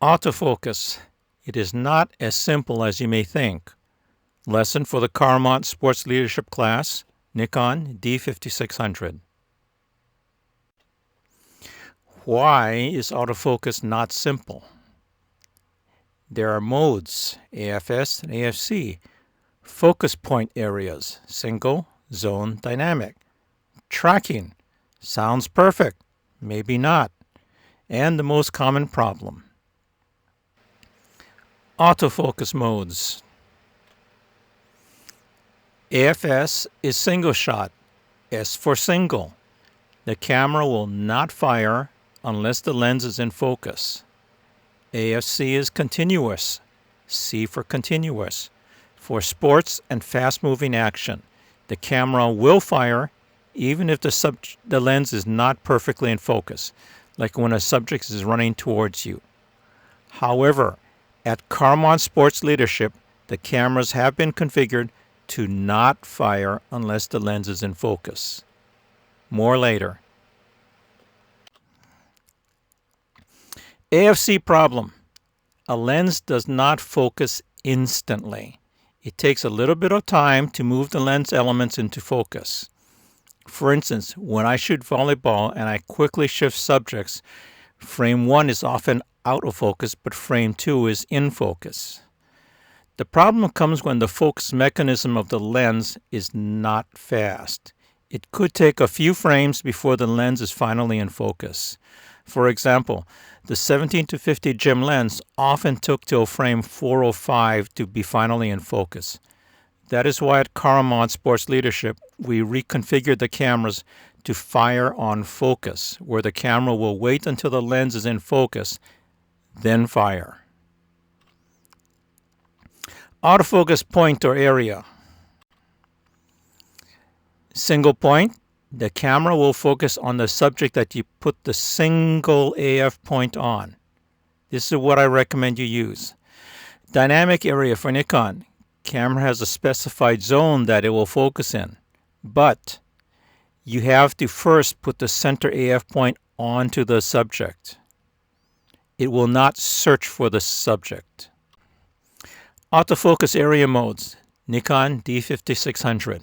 Autofocus. It is not as simple as you may think. Lesson for the Carlmont Sports Leadership class, Nikon D5600. Why is autofocus not simple? There are modes, AFS and AFC, focus point areas, single, zone, dynamic, tracking, sounds perfect, maybe not, and the most common problem. AutoFocus modes. AFS is single shot, S for single. The camera will not fire unless the lens is in focus. AFC is continuous, C for continuous. For sports and fast-moving action, the camera will fire even if the lens is not perfectly in focus, like when a subject is running towards you. However, at Carlmont Sports Leadership, the cameras have been configured to not fire unless the lens is in focus. More later. AFC problem. A lens does not focus instantly. It takes a little bit of time to move the lens elements into focus. For instance, when I shoot volleyball and I quickly shift subjects, frame 1 is often out of focus, but frame 2 is in focus. The problem comes when the focus mechanism of the lens is not fast. It could take a few frames before the lens is finally in focus. For example, the 17-50 Gem lens often took till frame 405 to be finally in focus. That is why at Carlmont Sports Leadership, we reconfigured the cameras to fire on focus, where the camera will wait until the lens is in focus, then fire. Autofocus point or area. Single point. The camera will focus on the subject that you put the single AF point on. This is what I recommend you use. Dynamic area for Nikon. Camera has a specified zone that it will focus in, but you have to first put the center AF point onto the subject. It will not search for the subject. Autofocus area modes. Nikon D5600.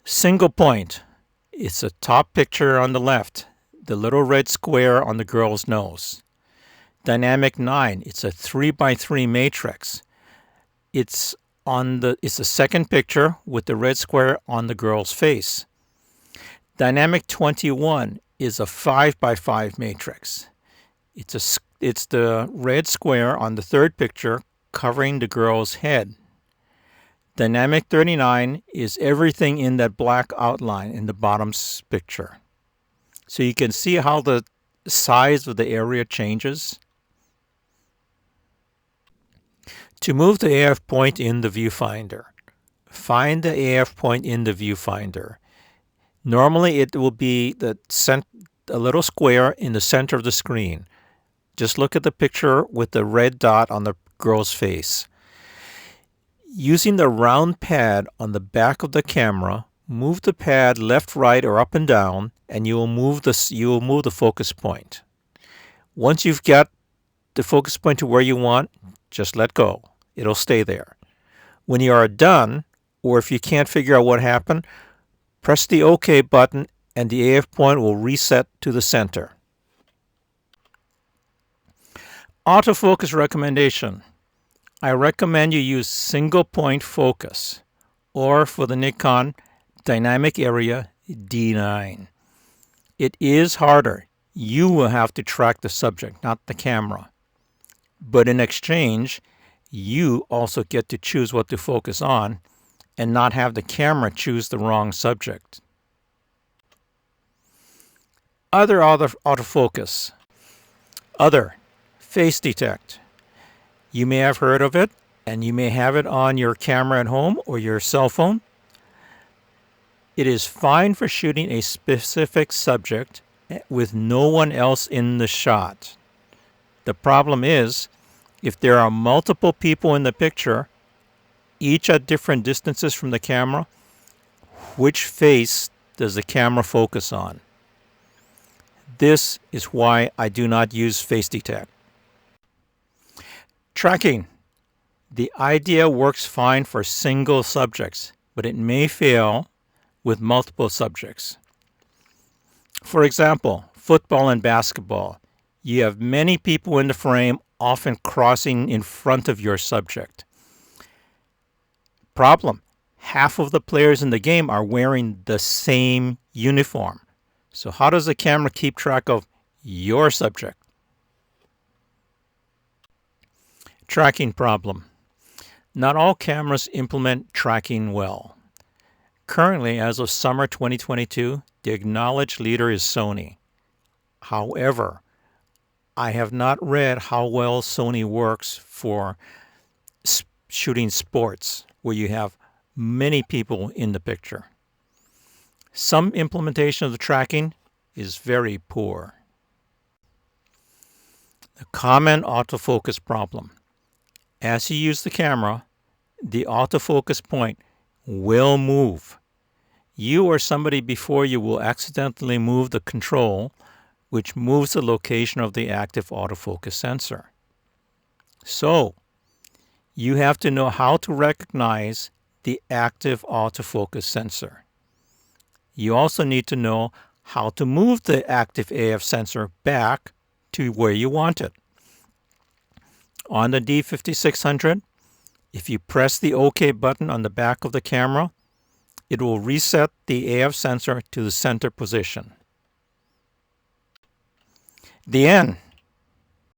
Single point. It's a top picture on the left, the little red square on the girl's nose. Dynamic 9. It's a 3x3 matrix. It's the second picture with the red square on the girl's face. Dynamic 21 is a 5x5 matrix. It's the red square on the third picture covering the girl's head. Dynamic 39 is everything in that black outline in the bottom picture. So you can see how the size of the area changes. To move the AF point in the viewfinder, find the AF point in the viewfinder. Normally it will be a little square in the center of the screen. Just look at the picture with the red dot on the girl's face. Using the round pad on the back of the camera, move the pad left, right, or up and down, and you will move the focus point. Once you've got the focus point to where you want, just let go. It'll stay there. When you are done, or if you can't figure out what happened, press the OK button and the AF point will reset to the center. Autofocus recommendation. I recommend you use single point focus, or for the Nikon, dynamic area D9. It is harder. You will have to track the subject, not the camera. But in exchange, you also get to choose what to focus on and not have the camera choose the wrong subject. Other autofocus. Other. Face detect. You may have heard of it, and you may have it on your camera at home or your cell phone. It is fine for shooting a specific subject with no one else in the shot. The problem is, if there are multiple people in the picture, each at different distances from the camera, which face does the camera focus on? This is why I do not use face detect. Tracking. The idea works fine for single subjects, but it may fail with multiple subjects. For example, football and basketball. You have many people in the frame, often crossing in front of your subject. Problem: half of the players in the game are wearing the same uniform. So how does the camera keep track of your subject? Tracking problem. Not all cameras implement tracking well. Currently, as of summer 2022, the acknowledged leader is Sony. However, I have not read how well Sony works for shooting sports, where you have many people in the picture. Some implementation of the tracking is very poor. The common autofocus problem. As you use the camera, the autofocus point will move. You or somebody before you will accidentally move the control, which moves the location of the active autofocus sensor. So, you have to know how to recognize the active autofocus sensor. You also need to know how to move the active AF sensor back to where you want it. On the D5600, if you press the OK button on the back of the camera, it will reset the AF sensor to the center position. The end.